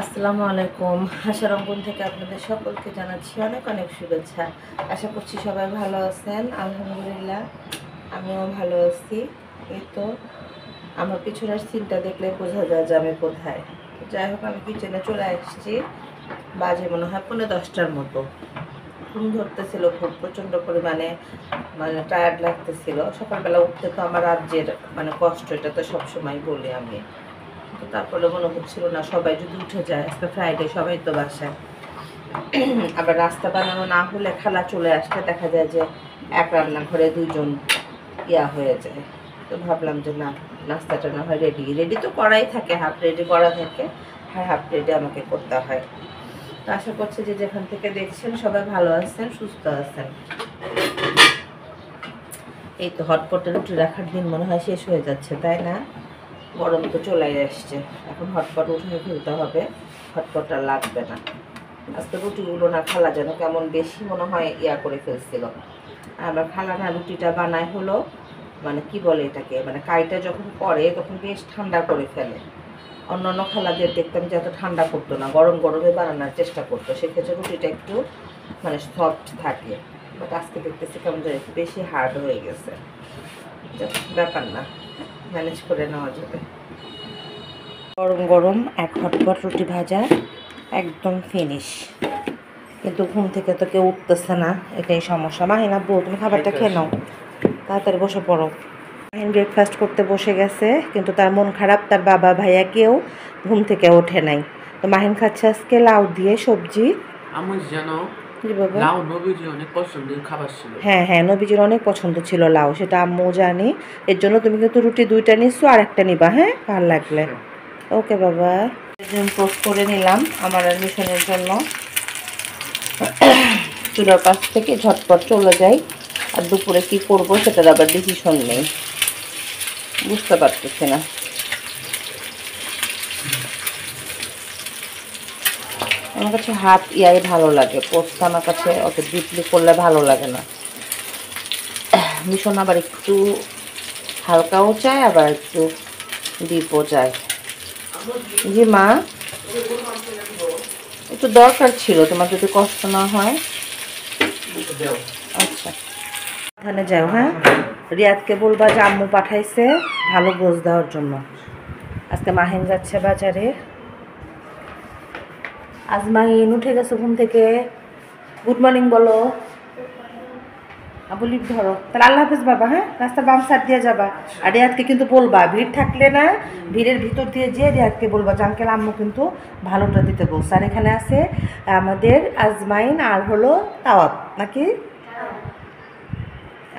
আসসালামু আলাইকুম। আশা রঙ্গন থেকে আপনাদের সকলকে জানাচ্ছি অনেক অনেক শুভেচ্ছা। আশা করছি সবাই ভালো আছেন। আলহামদুলিল্লাহ আমিও ভালো আছি। এই তো আমার পিছনের সিনটা দেখলে বোঝা যায় যে আমি কোথায়। যাই হোক, আমি কিচেনে চলে আসছি। বাজে মনে হয় 10:15টার মতো। ঘুম ধরতেছিল খুব প্রচণ্ড পরিমাণে, টায়ার্ড লাগতেছিল। সকালবেলা উঠতে তো আমার রাজ্যের কষ্ট, এটা তো সবসময় বলি আমি। তো তারপরে মনে হচ্ছিল না, সবাই যদি উঠে যায়, আজকে ফ্রাইডে, সবাই তো বাসায়। আবার নাস্তা বানানো না হলে খালা চলে আসলে দেখা যায় যে এক রান্নাঘরে দুইজন হয়ে যায়। তো ভাবলাম যে না, নাস্তাটা না হয় রেডি তো করাই থাকে, হাফ রেডি করা থাকে, আর হাফ রেডি আমাকে করতে হয়। তো আশা করছি যে যেখান থেকে দেখছেন সবাই ভালো আছেন, সুস্থ আছেন। এই তো হটপটে রুটি রাখার দিন মনে হয় শেষ হয়ে যাচ্ছে, তাই না? গরম তো চলে আসছে, এখন হটপট উঠে ফেলতে হবে, হটপট আর লাগবে না। আজকে রুটিগুলো না খালা যেন কেমন বেশি মনে হয় করে ফেলছিল। আর আমার খালা না রুটিটা বানায় হলো কি বলে এটাকে, কাইটা যখন পরে তখন বেশ ঠান্ডা করে ফেলে। অন্যান্য খালাদের দেখতাম যে এত ঠান্ডা করতো না, গরম গরমে বানানোর চেষ্টা করতো, সেক্ষেত্রে রুটিটা একটু সফট থাকে। বাট আজকে দেখতেছি কেমন যেন একটু বেশি হার্ড হয়ে গেছে। ব্যাপার না, ম্যানেজ করে নেওয়া যাবে। গরম গরম এক হটপট রুটি ভাজা, একদম ফিনিশ। কিন্তু ঘুম থেকে তো কেউ উঠতেছে না, এটাই সমস্যা। মাহিন আব্বু, তুমি খাবারটা খেয়ে নাও, তাড়াতাড়ি বসে পড়ো। মাহিন ব্রেকফাস্ট করতে বসে গেছে, কিন্তু তার মন খারাপ, তার বাবা ভাইয়া কেউ ঘুম থেকে ওঠে নাই। তো মাহিন খাচ্ছে আজকে লাউ দিয়ে সবজি। হ্যাঁ হ্যাঁ, নবীজির অনেক পছন্দ ছিল লাউ, সেটা আম্মু জানি। এর জন্য তুমি কিন্তু রুটি 2টা নিচ্ছো, আর একটা নিবা, হ্যাঁ, ভালো লাগলে। ওকে বাবা, পোস্ট করে নিলাম আমার আর মিশনের জন্য। চুলার পাশ থেকে ঝটপট চলে যাই, আর দুপুরে কি করব সেটার আবার ডিসিশন নেই, বুঝতে পারতেছি না। আমার কাছে হাত ভালো লাগে, পোস্ট আমার কাছে অত ডিপলি করলে ভালো লাগে না। মিশন আবার একটু হালকাও চায়, আবার একটু ডিপও চায়। জি মা, একটু দরকার ছিল, তোমার যদি কষ্ট না হয়। আচ্ছা, ওখানে যাও। হ্যাঁ, রিয়াদকে বলবা যে আম্মু পাঠাইছে ভালো গোছ দেওয়ার জন্য। আজকে মাহিন যাচ্ছে বাজারে। আজ মাহিন উঠে গেছে ঘুম থেকে। গুড মর্নিং বলো। বলি ধরো তাহলে, আল্লাহ হাফিজ বাবা। হ্যাঁ, রাস্তার বাম সাইড দিয়ে যাবা। আর রিয়াদকে কিন্তু বলবা, ভিড় থাকলে না, ভিড়ের ভিতর দিয়ে যেয়ে রিয়াদকে বলবা যে আঙ্কেল আম্মু কিন্তু ভালোটা দিতে বলছে। আর এখানে আছে আমাদের আজমাইন আর হলো তাওয়াব, নাকি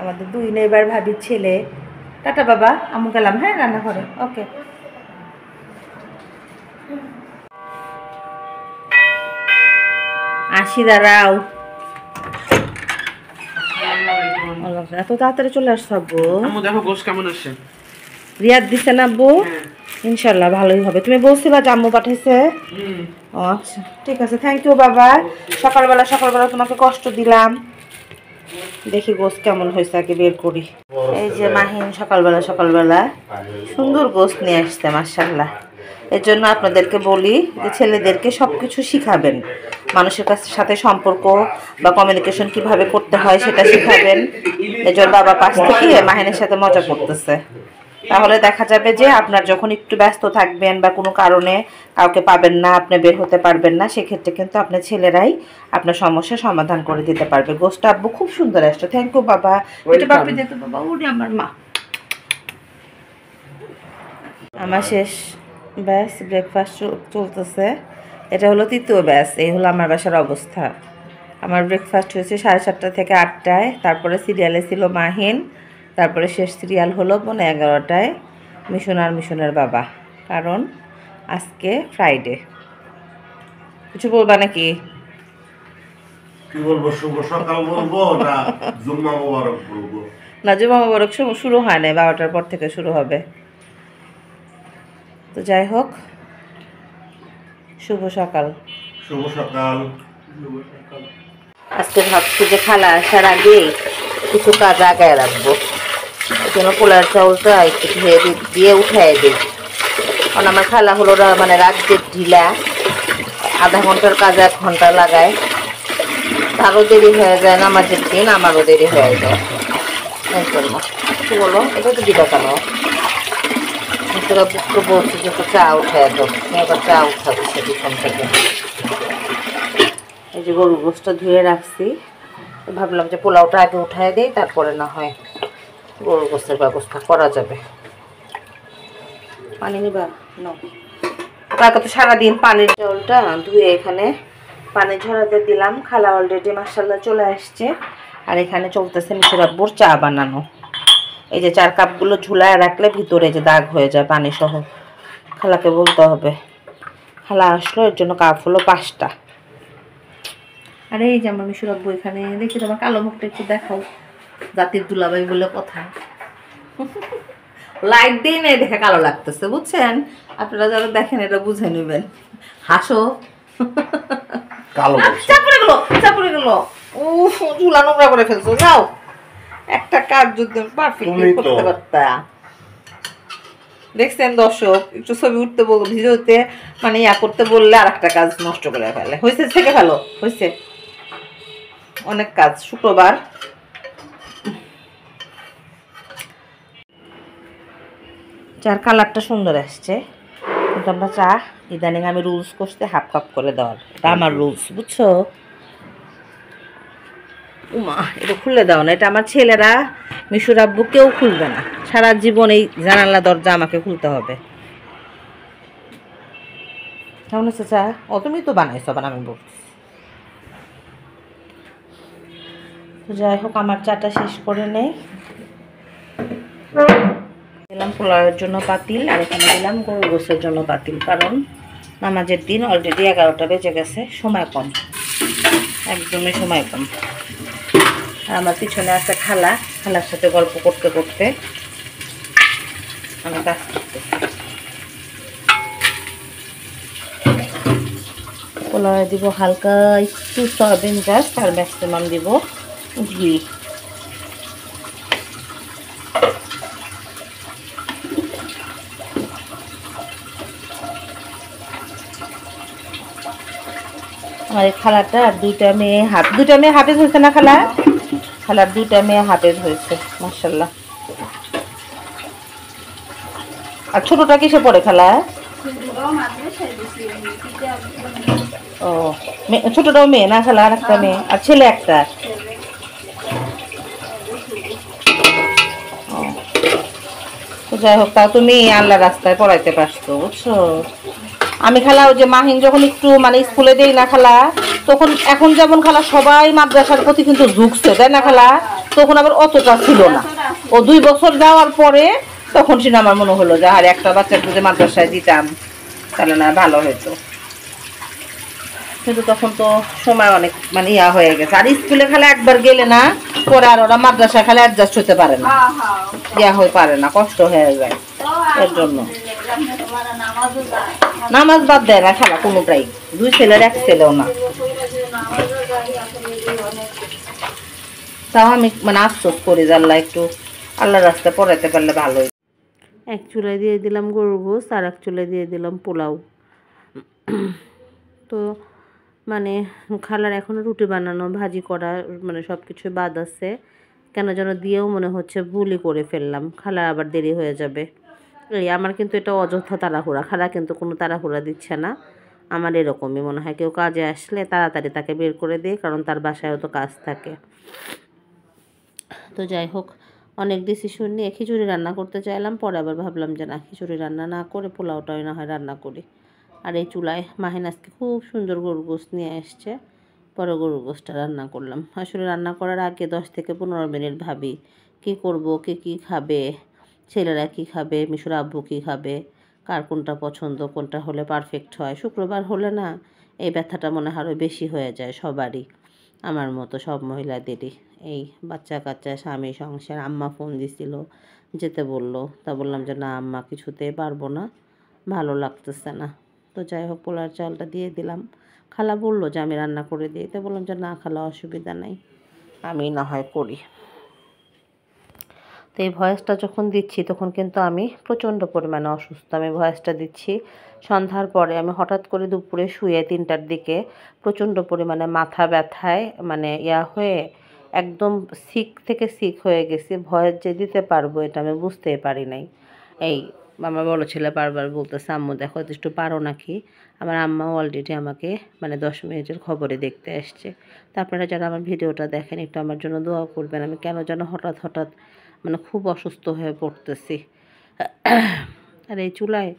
আমাদের দুই নেবার ভাবির ছেলে। টাটা বাবা, আম্মু গেলাম, হ্যাঁ, রান্নাঘরে। ওকে, আসি, দাঁড়াও। এত তাড়াতাড়ি চলে আসছো আব্বু? দেখো গোশ কেমন আসছে। রিয়াদ দিছে না আব্বু? ইনশাল্লাহ ভালোই হবে। তুমি বলছিলা যে আম্মু পাঠাইছে? ও আচ্ছা, ঠিক আছে, থ্যাংক ইউ বাবা। সকালবেলা তোমাকে কষ্ট দিলাম। দেখি গোশ কেমন হয়েছে, আগে বের করি। এই যে মাহিন সকালবেলা সুন্দর গোশ নিয়ে আসছে, মাশাআল্লাহ। এর জন্য আপনাদেরকে বলি যে ছেলেদেরকে সব কিছু শিখাবেন, মানুষের সাথে সম্পর্ক বা কমিউনিকেশন কিভাবে করতে হয় সেটা শিখাবেন। এজন্য বাবা পাশ থেকে মাহিনের সাথে মজা করতেছে। তাহলে দেখা যাবে যে আপনার যখন একটু ব্যস্ত থাকবেন বা কোনো কারণে কাউকে পাবেন না, আপনি বের হতে পারবেন না, সেক্ষেত্রে কিন্তু আপনার ছেলেরাই আপনার সমস্যার সমাধান করে দিতে পারবে। গোশটা আব্বু খুব সুন্দর আসছে, থ্যাংক ইউ বাবা। এটা বাপি দিতে বাবা, ওরে আমার মা। আমার শেষ ব্যাস, ব্রেকফাস্ট চলতেছে। এটা হলো 3য় ব্যাস। এই হলো আমার বাসার অবস্থা। আমার ব্রেকফাস্ট হয়েছে 7:30 থেকে 8টায়, তারপরে সিরিয়ালে ছিল মাহিন, তারপরে শেষ সিরিয়াল হলো 11:30টায় মিশনের বাবা। কারণ আজকে ফ্রাইডে। কিছু বলবা নাকি? কি বলবো, শুভ সকাল বলবো না জুম্মা মোবারক বলবো? না, জুম্মা মোবারক শুরু হয় না, 12টার পর থেকে শুরু হবে। তো যাই হোক, শুভ সকাল। শুভ সকাল। আজকে ভাবছি যে খালা আসার আগে কিছু কাজ আগায় রাখবো। এই জন্য পোলার চাউলটা একটু ধুয়ে দিয়ে উঠাই দিই। কারণ আমার খালা হলো রাজ্যের ঢিলা, আধা ঘন্টার কাজে 1 ঘন্টা লাগায়, তারও দেরি হয়ে যায়, নামাজের দিন আমারও দেরি হয়ে যায়। এই জন্য কি বলো, এটা তো দিবা কেন? তোরা বুককে বলছি যে একটু চা উঠায় দাও, এবার চা উঠাবে সে পিছন থেকে। এই যে গরুর গোশটা ধুয়ে রাখছি, ভাবলাম যে পোলাওটা আগে উঠায় দিই, তারপরে না হয় গরুর গোশতের ব্যবস্থা করা যাবে। পানি নিবা না? কালকে তো সারাদিন পানির জলটা ধুয়ে এখানে পানি ঝরাতে দিলাম। খালা অলরেডি মাশাআল্লাহ চলে আসছে। আর এখানে চলতেছে মিশুর আব্বুর চা বানানো। এই যে 4 কাপগুলো ঝুলায় রাখলে ভিতরে যে দাগ হয়ে যায় পানি সহ, খালাকে বলতে হবে। খালা আসলো, এর জন্য কাপ হলো 5টা। আরে এই যে আমার মিশুর আব্বু এখানে, দেখি তোমার কালো মুখটা একটু দেখাও, জাতির দুলাভাই বলে কথা। লাইট দিয়ে নেই দেখে কালো লাগতেছে, বুঝছেন? আপনারা যারা দেখেন এটা বুঝে নেবেন। হাসো। কালো চাপড়ে গেল। চুলা নোংরা করে ফেলছো, যাও। একটা কাজ যদি পারফেক্টলি করতে পারতা। দেখছেন দর্শক, একটু ছবি উঠতে বল, ভিডিওতে মানে ইয়া করতে বললে আর একটা কাজ নষ্ট করে ফেলে। হয়েছে, থেকে ভালো হয়েছে, অনেক কাজ। শুক্রবার চার কালারটা সুন্দর আসছে, কিন্তু আমরা চা ইদানিং আমি রুলস করতে 1/2 কাপ করে দেওয়ার, এটা আমার রুলস, বুঝছো? উমা, এটা খুলে দাও না, এটা আমার ছেলেরা, মিশুর আব্বু কেউ খুলবে না সারা জীবন। এই জানালা দরজা আমাকে খুলতে হবে। কেমন আছে চা? ও তুমি তো বানাইছো, আবার আমি বলছি। তো যাই হোক, আমার চাটা শেষ করে নেই। দিলাম পোলাওয়ের জন্য পাতিল, আর এখানে দিলাম গরুর গোশতের জন্য পাতিল, কারণ নামাজের দিন অলরেডি 11টা বেজে গেছে, সময় কম, একদমই সময় কম। আর আমার পিছনে আছে খালা, খালার সাথে গল্প করতে করতে আমি কাজ করতেছি। পোলাওয়ে দিব হালকা একটু সয়াবিন গাছ, আর ম্যাক্সিমাম দিব ঘি। আমার এই খালাটা আর 2টা মেয়ে হাফেজ হয়েছে না খালা? খালার 2টা মেয়ে হাফেজ হয়েছে মাশাআল্লাহ। আর ছোটটা কিসে পড়ে খালা? ও, ছোটটাও মেয়ে না খালা? আর একটা মেয়ে, আর ছেলে একটা। তো যাই হোক, তাও তুমি আল্লাহ রাস্তায় পড়াইতে পারছো, বুঝছো? আমি খালা ওই যে মাহিন যখন একটু মানে স্কুলে দেই না খালা, তখন এখন যেমন খালা সবাই মাদ্রাসার প্রতি কিন্তু ঝুঁকছে, তাই না খালা? তখন আবার অতটা ছিল না। ও 2 বছর যাওয়ার পরে তখন সেটা আমার মনে হলো যে আর একটা বাচ্চাকে যদি মাদ্রাসায় দিতাম তাহলে না ভালো হতো। কিন্তু তখন তো সময় অনেক মানে ইয়া হয়ে গেছে। আর স্কুলে খালি একবার গেলে না, পরে আর ওরা মাদ্রাসায় খালি অ্যাডজাস্ট হতে পারে না, ইয়া হয়ে পারে না, কষ্ট হয়ে যায়। এর জন্য নামাজ বাদ দেয় না খালা কোনোটাই, 2 ছেলের 1 ছেলেও না। তাও আমি মানে আফসোস করি যে আল্লাহ একটু আল্লাহর রাস্তায় পড়াইতে পারলে ভালোই। এক চুলায় দিয়ে দিলাম গরুর গোশত, আর এক চুলায় দিয়ে দিলাম পোলাও। তো মানে খালার এখনও রুটি বানানো, ভাজি করা, মানে সব কিছু বাদ আছে। কেন যেন দিয়েও মনে হচ্ছে ভুলই করে ফেললাম, খালার আবার দেরি হয়ে যাবে। এই আমার কিন্তু এটা অযথা তাড়াহুড়া, খালা কিন্তু কোনো তাড়াহুড়া দিচ্ছে না। আমার এরকমই মনে হয়, কেউ কাজে আসলে তাড়াতাড়ি তাকে বের করে দিয়ে, কারণ তার বাসায়ও তো কাজ থাকে। তো যাই হোক, অনেক ডিসিশন নিয়ে খিচুড়ি রান্না করতে চাইলাম, পরে আবার ভাবলাম যে না, খিচুড়ি রান্না না করে পোলাওটাই না হয় রান্না করি। আর এই চুলায় মাহিন আজকে খুব সুন্দর গরুর গোশত নিয়ে এসছে, পরে গরুর গোশতটা রান্না করলাম। আসলে রান্না করার আগে 10 থেকে 15 মিনিট ভাবি কী করব, কে কী খাবে, ছেলেরা কী খাবে, মিশুর আব্বু কী খাবে, কার কোনটা পছন্দ, কোনটা হলে পারফেক্ট হয়। শুক্রবার হলে না এই ব্যথাটা মনে হয় আরও বেশি হয়ে যায় সবারই, আমার মতো সব মহিলাদেরই। এই বাচ্চা কাচ্চা, স্বামী, সংসার। আম্মা ফোন দিছিল, যেতে বললো, তা বললাম যে না আম্মা, কিছুতেই পারবো না, ভালো লাগতেছে না। তো যাই হোক, পোলার চালটা দিয়ে দিলাম। খালা বললো যে আমি রান্না করে দিই, তো বললাম যে না খালা, অসুবিধা নাই, আমি না হয় করি। তো এই ভয়েসটা যখন দিচ্ছি তখন কিন্তু আমি প্রচণ্ড পরিমাণে অসুস্থ। আমি ভয়েসটা দিচ্ছি সন্ধ্যার পরে। আমি হঠাৎ করে দুপুরে শুয়ে ৩টার দিকে প্রচণ্ড পরিমাণে মাথা ব্যথায় মানে হয়ে একদম সিক থেকে সিক হয়ে গেছি। ভয়েস যে দিতে পারবো এটা আমি বুঝতেই পারি নাই। এই আমার বড় ছেলে বারবার বলতেছে, আম্মু দেখো একটু পারো নাকি। আমার আম্মাও অলরেডি আমাকে মানে 10 মিনিটের খবরে দেখতে আসছে। তো আপনারা যারা আমার ভিডিওটা দেখেন একটু আমার জন্য দোয়া করবেন। আমি কেন যেন হঠাৎ হঠাৎ মানে খুব অসুস্থ হয়ে পড়তেছি। আর এই চুলায়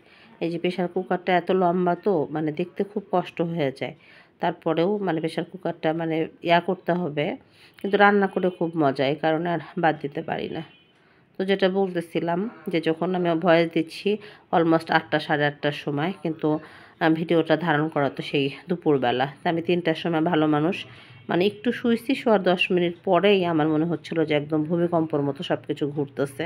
এই যে প্রেশার কুকারটা এত লম্বা তো মানে দেখতে খুব কষ্ট হয়ে যায়। তারপরেও মানে প্রেশার কুকারটা মানে করতে হবে, কিন্তু রান্না করে খুব মজা, এই কারণে আর বাদ দিতে পারি না। তো যেটা বলতেছিলাম যে যখন আমি ভয়েস দিচ্ছি অলমোস্ট 8টা সাড়ে 8টার সময়, কিন্তু ভিডিওটা ধারণ করা তো সেই দুপুরবেলা। তা আমি 3টার সময় ভালো মানুষ মানে একটু শুয়েছি, শোয়ার 10 মিনিট পরেই আমার মনে হচ্ছিল যে একদম ভূমিকম্পর মতো সব কিছু ঘুরতেছে।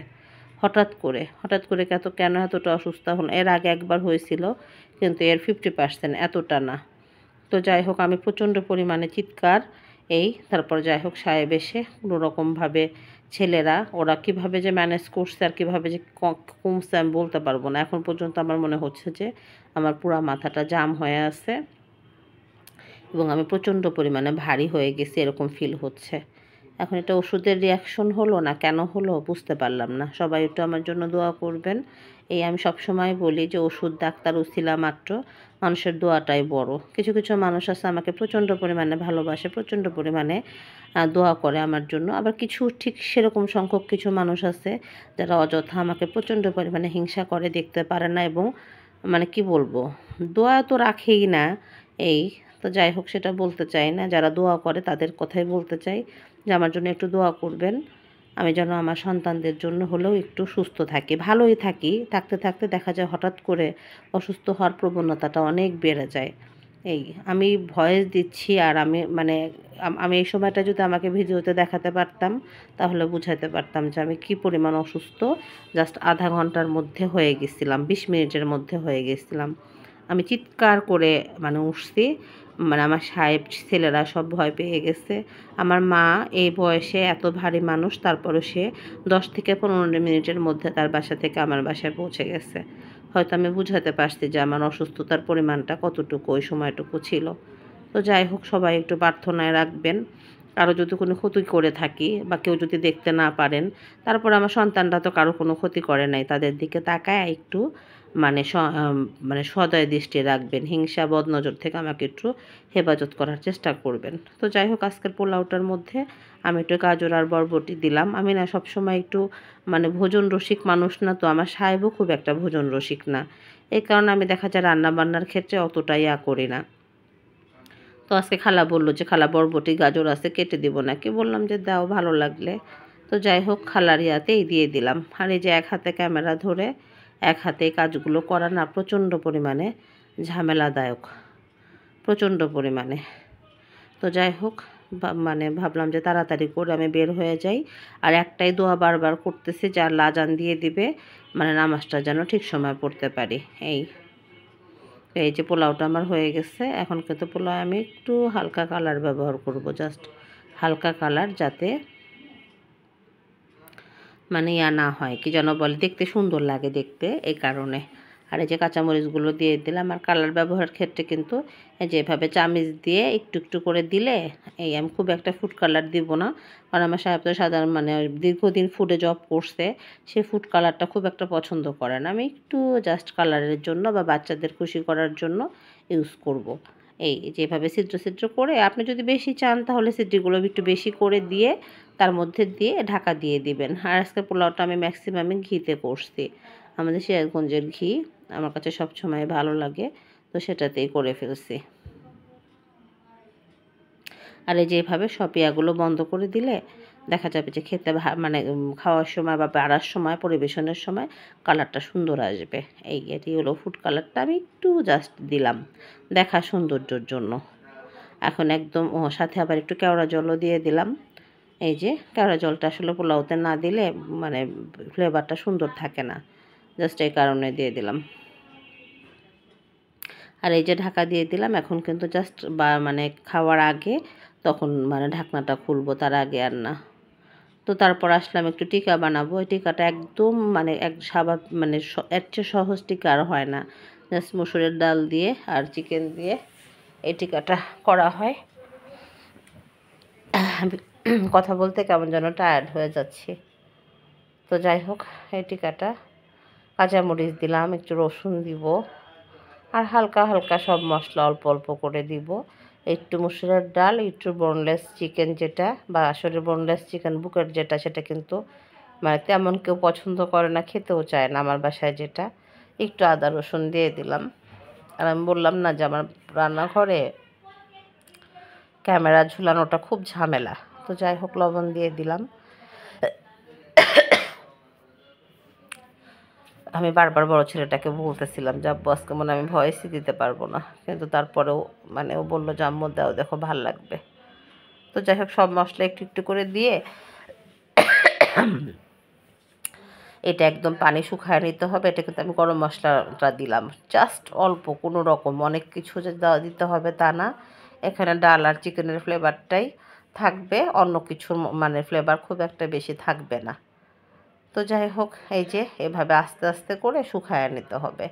হঠাৎ করে কেন এতটা অসুস্থ হলো। এর আগে একবার হয়েছিল, কিন্তু এর 50% এতটা না। তো যাই হোক আমি প্রচণ্ড পরিমাণে চিৎকার তারপর যাই হোক সাহেব এসে কোনোরকমভাবে ছেলেরা ওরা কিভাবে যে ম্যানেজ করছে আর কিভাবে যে কমছে আমি বলতে পারবো না। এখন পর্যন্ত আমার মনে হচ্ছে যে আমার পুরো মাথাটা জাম হয়ে আছে এবং আমি প্রচণ্ড পরিমাণে ভারী হয়ে গেছি, এরকম ফিল হচ্ছে। এখন এটা ওষুধের রিয়াকশন হলো না কেন হলো বুঝতে পারলাম না। সবাই একটু আমার জন্য দোয়া করবেন। আমি সবসময় বলি যে ওষুধ ডাক্তার উছিলা মাত্র, মানুষের দোয়াটাই বড়। কিছু কিছু মানুষ আছে আমাকে প্রচণ্ড পরিমাণে ভালোবাসে, প্রচণ্ড পরিমাণে দোয়া করে আমার জন্য। আবার কিছু ঠিক সেরকম সংখ্যক কিছু মানুষ আছে যারা অযথা আমাকে প্রচণ্ড পরিমাণে হিংসা করে, দেখতে পারে না এবং মানে কি বলবো, দোয়া তো রাখেই না। এই তো যাই হোক সেটা বলতে চাই না, যারা দোয়া করে তাদের কথাই বলতে চাই যে আমার জন্য একটু দোয়া করবেন। আমি যেন আমার সন্তানদের জন্য হলেও একটু সুস্থ থাকি, ভালোই থাকি। থাকতে থাকতে দেখা যায় হঠাৎ করে অসুস্থ হওয়ার প্রবণতাটা অনেক বেড়ে যায়। আমি ভয়েস দিচ্ছি আর আমি এই সময়টা যদি আমাকে ভিডিওতে দেখাতে পারতাম তাহলে বুঝাতে পারতাম যে আমি কি পরিমাণ অসুস্থ। জাস্ট আধা ঘন্টার মধ্যে হয়ে গেছিলাম, 20 মিনিটের মধ্যে হয়ে গেছিলাম। আমি চিৎকার করে মানে উঠছি, মানে আমার সাহেব ছেলেরা সব ভয় পেয়ে গেছে। আমার মা এই বয়সে এত ভারী মানুষ, তারপরও সে 10 থেকে 15 মিনিটের মধ্যে তার বাসা থেকে আমার বাসায় পৌঁছে গেছে। হয়তো আমি বুঝাতে পারছি যে আমার অসুস্থতার পরিমাণটা কতটুকু ওই সময়টুকু ছিল। তো যাই হোক সবাই একটু প্রার্থনায় রাখবেন। কারো যদি কোনো ক্ষতি করে থাকি বা কেউ যদি দেখতে না পারেন, তারপর আমার সন্তানরা তো কারো কোনো ক্ষতি করে নাই, তাদের দিকে তাকায় একটু মানে সদয় দৃষ্টি রাখবেন। হিংসা বদনজর থেকে আমাকে একটু হেফাজত করার চেষ্টা করবেন। তো যাই হোক আজকের পোলাওটার মধ্যে আমি একটু গাজর আর বরবটি দিলাম। আমি না সবসময় একটু মানে ভোজন রসিক মানুষ না, তো আমার সাহেবও খুব একটা ভোজন রসিক না। এই কারণে আমি দেখা যায় রান্নাবান্নার ক্ষেত্রে অতটাই করি না। তো আজকে খালা বলল যে খালা বরবটি গাজর আছে কেটে দিব নাকি, বললাম যে দাও ভালো লাগলে। তো যাই হোক খালার ইয়াতেই দিয়ে দিলাম। আর এই যে এক হাতে ক্যামেরা ধরে এক হাতে কাজগুলো করা না প্রচণ্ড পরিমাণে ঝামেলাদায়ক, প্রচণ্ড পরিমাণে। তো যাই হোক মানে ভাবলাম যে তাড়াতাড়ি করে আমি বের হয়ে যাই। আর একটাই দোয়া বারবার করতেছি যে আল্লাহ আজান দিয়ে দিবে, মানে নামাজটা যেন ঠিক সময় পড়তে পারি। এই যে পোলাওটা আমার হয়ে গেছে। এখন কিন্তু পোলাও আমি একটু হালকা কালার ব্যবহার করব, জাস্ট হালকা কালার, যাতে মানে না হয় কি যেন বলে, দেখতে সুন্দর লাগে দেখতে, এই কারণে। আর এই যে কাঁচামরিচগুলো দিয়ে দিলাম। আর কালার ব্যবহারের ক্ষেত্রে কিন্তু এই যে এভাবে চামিচ দিয়ে একটু একটু করে দিলে, আমি খুব একটা ফুড কালার দিব না, কারণ আমার সাহেব তো সাধারণ মানে দীর্ঘদিন ফুডে জব করছে, সে ফুড কালারটা খুব একটা পছন্দ করে না। আমি একটু জাস্ট কালারের জন্য বা বাচ্চাদের খুশি করার জন্য ইউজ করব। যেভাবে ছিদ্র ছিদ্র করে, আপনি যদি বেশি চান তাহলে ছিদ্রগুলো একটু বেশি করে দিয়ে তার মধ্যে দিয়ে ঢাকা দিয়ে দিবেন। আর আজকে পোলাওটা আমি ম্যাক্সিমামই ঘিতে করছি। আমাদের সিরাজগঞ্জের ঘি আমার কাছে সবসময় ভালো লাগে, তো সেটাতেই করে ফেলছি। আর এই যে এভাবে সব ইয়াগুলো বন্ধ করে দিলে দেখা যাবে যে খেতে মানে খাওয়ার সময় বা বাড়ার সময় পরিবেশনের সময় কালারটা সুন্দর আসবে। এটি হলো ফুড কালারটা, আমি একটু জাস্ট দিলাম দেখা সৌন্দর্যর জন্য। এখন একদম সাথে আবার একটু কেওড়া জলও দিয়ে দিলাম। এই যে কেওড়া জলটা আসলে পোলাওতে না দিলে মানে ফ্লেভারটা সুন্দর থাকে না, জাস্ট এই কারণে দিয়ে দিলাম। আর এই যে ঢাকা দিয়ে দিলাম। এখন কিন্তু জাস্ট মানে খাওয়ার আগে তখন মানে ঢাকনাটা খুলবো, তার আগে আর না। তো তারপর আসলাম একটু টিকা বানাবো। এই টিকাটা একদম মানে মানে এর চেয়ে সহজ টিকা আর হয় না। জাস্ট মসুরের ডাল দিয়ে আর চিকেন দিয়ে এই টিকাটা করা হয়। আমি কথা বলতে কেমন যেন টায়ার্ড হয়ে যাচ্ছি। তো যাই হোক, এই টিকাটা কাঁচামরিচ দিলাম, একটু রসুন দিব, আর হালকা হালকা সব মশলা অল্প অল্প করে দিব। একটু মসুরের ডাল, একটু বোনলেস চিকেন যেটা, বা আসলে বোনলেস চিকেন বুকের যেটা, সেটা কিন্তু মানে তেমন কেউ পছন্দ করে না, খেতেও চায় না আমার বাসায় যেটা। একটু আদা রসুন দিয়ে দিলাম। আর আমি বললাম না যে আমার রান্নাঘরে ক্যামেরা ঝুলানোটা খুব ঝামেলা। তো যাই হোক, লবণ দিয়ে দিলাম। আমি বারবার বড় ছেলেটাকে বলতেছিলাম যে আব্বু আজকে মনে আমি ভয়েসই দিতে পারবো না, কিন্তু তারপরেও মানে ও বললো যে আম্মু দাও, দেখো ভাল লাগবে। তো যাই হোক, সব মশলা একটু একটু করে দিয়ে এটা একদম পানি শুকায় নিতে হবে। এটা কিন্তু আমি গরম মশলাটা দিলাম জাস্ট অল্প, কোনো রকম অনেক কিছু যে দিতে হবে তা না। এখানে ডাল আর চিকেনের ফ্লেভারটাই থাকবে, অন্য কিছুর মানে ফ্লেভার খুব একটা বেশি থাকবে না। তো যাই হোক, এই যে এভাবে আস্তে আস্তে করে শুকায় নিতে হবে।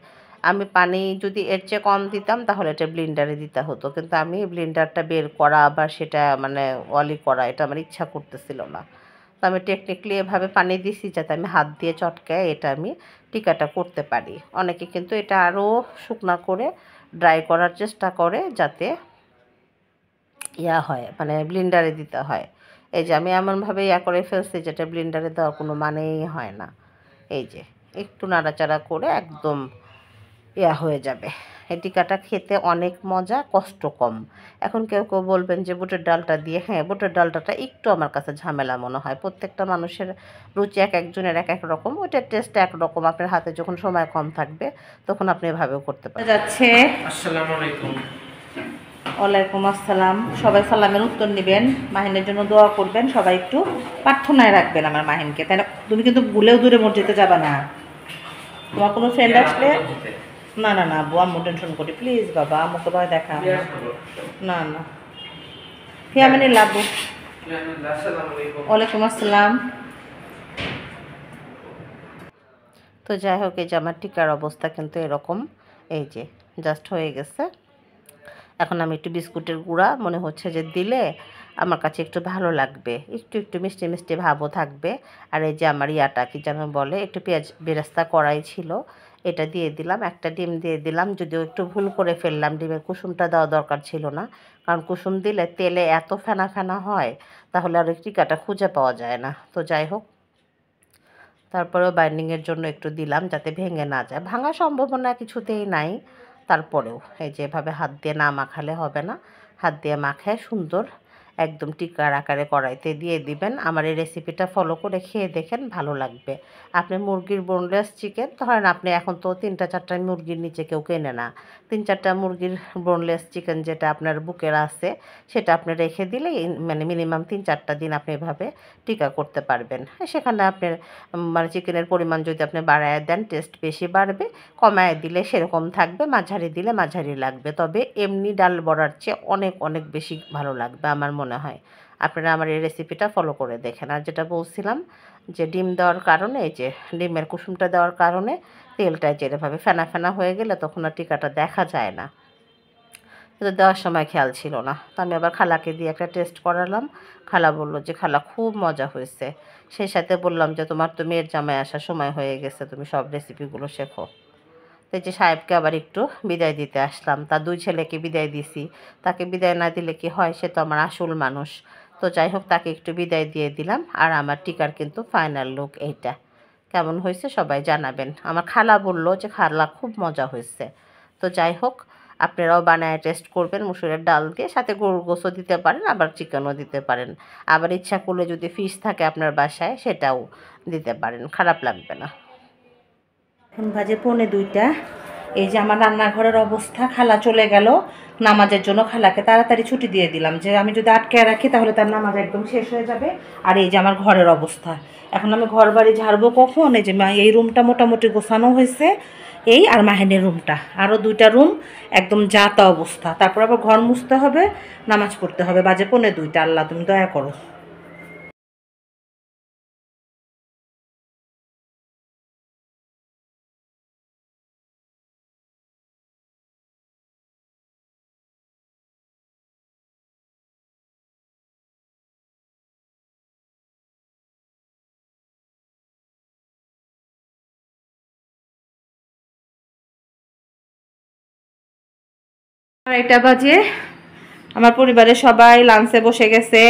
আমি পানি যদি এর চেয়ে কম দিতাম তাহলে এটা ব্লেন্ডারে দিতে হতো, কিন্তু আমি ব্লেন্ডারটা বের করা আবার সেটা মানে অলি করা এটা আমার ইচ্ছা করতেছিল না। তো আমি টেকনিক্যালি এভাবে পানি দিছি যাতে আমি হাত দিয়ে চটকায় এটা আমি টিকাটা করতে পারি। অনেকে কিন্তু এটা আরও শুকনা করে ড্রাই করার চেষ্টা করে যাতে হয়, মানে ব্লেন্ডারে দিতে হয়। এই যে আমি এমনভাবে করে ফেলছি যেটা ব্লেন্ডারে দেওয়ার কোনো মানেই হয় না। এই যে একটু নাড়াচাড়া করে একদম হয়ে যাবে। এই টিকাটা খেতে অনেক মজা, কষ্ট কম। এখন কেউ কেউ বলবেন যে বুটের ডালটা দিয়ে, হ্যাঁ বুটের ডালটাটা একটু আমার কাছে ঝামেলা মনে হয়। প্রত্যেকটা মানুষের রুচি এক একজনের এক এক রকম, ওইটার টেস্ট একরকম। আপনার হাতে যখন সময় কম থাকবে তখন আপনি এভাবেও করতে পারেন। যাচ্ছে। আসসালামু আলাইকুম। ওয়ালাইকুম আসসালাম। সবাই সালামের উত্তর নেবেন, মাহিনের জন্য দোয়া করবেন, সবাই একটু প্রার্থনায় রাখবেন আমার মাহিনকে। তাই না? তুমি কিন্তু ভুলেও দূরে মসজিদে যাবা না। তোমার কোনো ফ্রেন্ড আসলে না না না আব্বু, আম্মু টেনশন করি, প্লিজ বাবা, আম্মুকে ভয় দেখা। না না, ফিয়ামিনি লাব্বু। ওয়ালাইকুম আসসালাম। তো যাই হোক, এই যে আমার টিকার অবস্থা কিন্তু এরকম। এই যে জাস্ট হয়ে গেছে। এখন আমি একটু বিস্কুটের গুঁড়া মনে হচ্ছে যে দিলে আমার কাছে একটু ভালো লাগবে, একটু একটু মিষ্টি মিষ্টি ভাবও থাকবে। আর এই যে আমার ইয়াটা কি যেন বলে, একটু পেঁয়াজ বেরেস্তা করাই ছিল, এটা দিয়ে দিলাম। একটা ডিম দিয়ে দিলাম, যদিও একটু ভুল করে ফেললাম, ডিমের কুসুমটা দেওয়া দরকার ছিল না, কারণ কুসুম দিলে তেলে এত ফেনা ফেনা হয়, তাহলে আর টিকাটা খুঁজে পাওয়া যায় না। তো যাই হোক, তারপরেও বাইন্ডিংয়ের জন্য একটু দিলাম যাতে ভেঙে না যায়। ভাঙার সম্ভাবনা কিছুতেই নাই, তারপরেও এই যে এভাবে হাত দিয়ে না মাখালে হবে না। হাত দিয়ে মাখায় সুন্দর একদম টিকার আকারে কড়াইতে দিয়ে দিবেন। আমার এই রেসিপিটা ফলো করে খেয়ে দেখেন, ভালো লাগবে। আপনি মুরগির বোনলেস চিকেন ধরেন, আপনি এখন তো 3-4টা মুরগির নিচে কেউ কেনে না, 3-4টা মুরগির বোনলেস চিকেন যেটা আপনার বুকের আছে সেটা আপনি রেখে দিলেই মানে মিনিমাম 3-4টা দিন আপনি এভাবে টিকা করতে পারবেন। সেখানে আপনার মানে চিকেনের পরিমাণ যদি আপনি বাড়ায় দেন টেস্ট বেশি বাড়বে, কমায় দিলে সেরকম থাকবে, মাঝারি দিলে মাঝারি লাগবে। তবে এমনি ডাল বড়ার চেয়ে অনেক অনেক বেশি ভালো লাগবে আমার মনে হয়। আপনারা আমার এই রেসিপিটা ফলো করে দেখেন। আর যেটা বলছিলাম যে ডিম দেওয়ার কারণে, এই যে ডিমের কুসুমটা দেওয়ার কারণে তেলটা যেভাবে ফেনা ফেনা হয়ে গেলে তখন আর টিকাটা দেখা যায় না। কিন্তু দেওয়ার সময় খেয়াল ছিল না। তো আমি আবার খালাকে দিয়ে একটা টেস্ট করালাম। খালা বলল যে খালা খুব মজা হয়েছে। সেই সাথে বললাম যে তোমার তো মেয়ের জামাই আসার সময় হয়ে গেছে, তুমি সব রেসিপিগুলো শেখো। তো এই যে সাহেবকে আবার একটু বিদায় দিতে আসলাম। তার 2 ছেলেকে বিদায় দিছি, তাকে বিদায় না দিলে কি হয়, সে তো আমার আসল মানুষ। তো যাই হোক, তাকে একটু বিদায় দিয়ে দিলাম। আর আমার টিকার কিন্তু ফাইনাল লুক এইটা। কেমন হয়েছে সবাই জানাবেন। আমার খালা বলল যে খালা খুব মজা হয়েছে। তো যাই হোক, আপনারাও বানায় টেস্ট করবেন মুসুরের ডাল দিয়ে, সাথে গরুর গোশও দিতে পারেন, আবার চিকেনও দিতে পারেন। আবার ইচ্ছা করলে যদি ফিশ থাকে আপনার বাসায় সেটাও দিতে পারেন, খারাপ লাগবে না। এখন বাজে 1:45। এই যে আমার রান্নাঘরের অবস্থা, খালা চলে গেল নামাজের জন্য। খালাকে তাড়াতাড়ি ছুটি দিয়ে দিলাম, যে আমি যদি আটকে রাখি তাহলে তার নামাজ একদম শেষ হয়ে যাবে। আর এই যে আমার ঘরের অবস্থা, এখন আমি ঘর বাড়ি ঝাড়বো কখন? এই যে এই রুমটা মোটামুটি গোছানো হয়েছে, এই আর মাহিনের রুমটা, আরও 2টা রুম একদম যা তা অবস্থা। তারপর আবার ঘর মুছতে হবে, নামাজ পড়তে হবে। বাজে 1:45। আল্লাহ তুমি দয়া করো। এটা বাজে, আমার পরিবারের সবাই লাঞ্চে বসে গেছে।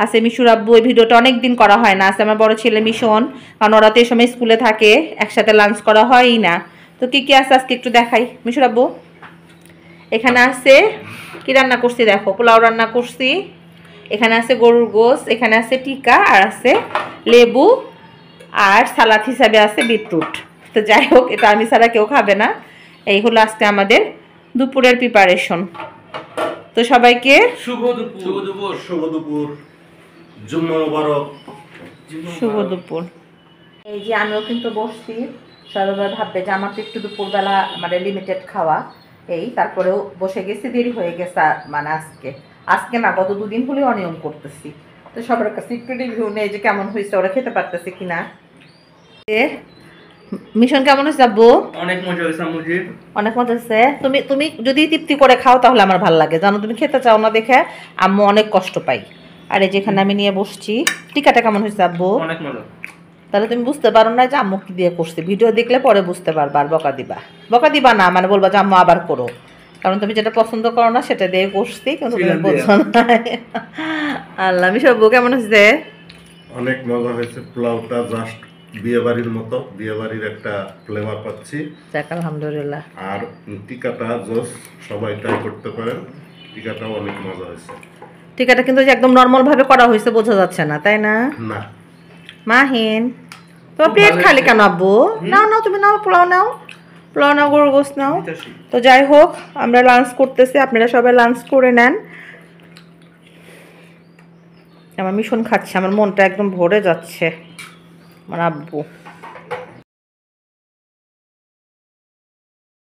আছে মিশুর আব্বু, এই ভিডিওটা অনেক দিন করা হয় না। আছে আমার বড় ছেলে মিশন, কারণ ওরা তো এই সময় স্কুলে থাকে, একসাথে লাঞ্চ করা হয়ই না। তো কি কি আছে আজকে একটু দেখাই। মিশুর আব্বু, এখানে আছে কি রান্না করছি দেখো, পোলাও রান্না করছি, এখানে আছে গরুর গোস, এখানে আছে টিকা, আর আছে লেবু, আর সালাদ হিসাবে আছে বিটরুট। তো যাই হোক, এটা আমি ছাড়া কেউ খাবে না। এই হলো আজকে আমাদের দুপুরের প্রিপারেশন। তো সবাইকে শুভ দুপুর। শুভ দুপুর। শুভ দুপুর, জুম্মা মুবারক। শুভ দুপুর। এই যে আমিও কিন্তু বসছি, সবাই ভাববে যে আমার তো একটু দুপুরবেলা মানে লিমিটেড খাওয়া, এই তারপরেও বসে গেছি, দেরি হয়ে গেছে। মানে আজকে না, গত দুদিন হলেও অনিয়ম করতেছি। তো সবার কাছে একটু রিভিউ নেই যে কেমন হয়েছে, ওরা খেতে পারতেছে কিনা। মিশন কেমন হয়েছে আব্বু? অনেক মজা হয়েছে আম্মুজি। অনেক মজা হচ্ছে। তুমি যদি তৃপ্তি করে খাও তাহলে আমার ভালো লাগে, জানো তুমি খেতে চাও না দেখে আম্মু অনেক কষ্ট পাই। আর এই যেখানে আমি নিয়ে বসছি, টিকাটা কেমন হয়েছে আব্বু? অনেক মজা। তাহলে তুমি বুঝতে পারো না যে আম্মু কি দিয়ে করছি, ভিডিও দেখলে পরে বুঝতে পারবা। আর বকা দিবা না, মানে বলবা যে আম্মু আবার করো, কারণ তুমি যেটা পছন্দ করো না সেটা দিয়ে করছি, কিন্তু তুমি বলছো না। আল্লাহ, আমি সব কেমন হয়েছে? অনেক মজা হয়েছে। পোলাওটা জাস্ট বিয়ে বাড়ির মতো, বিয়ে বাড়ির একটা ফ্লেভার পাচ্ছি। যাক আলহামদুলিল্লাহ। আর টিকাটা জোস, সবাই ট্রাই করতে পারেন। টিকাটাও অনেক মজা হয়েছে। টিকাটা কিন্তু যে একদম নর্মাল ভাবে করা হয়েছে বোঝা যাচ্ছে না, তাই না? না, মাহিন তোমার প্লেট খালি কেন আব্বু? নাও নাও, তুমি নাও, পোলাও নাও, গরুর গোশত নাও। তো যাই হোক, আমরা লাঞ্চ করতেছি, আপনারা সবাই লাঞ্চ করে নেন। আমার মিশন খাচ্ছে, আমার মনটা একদম ভরে যাচ্ছে। আমার আব্বু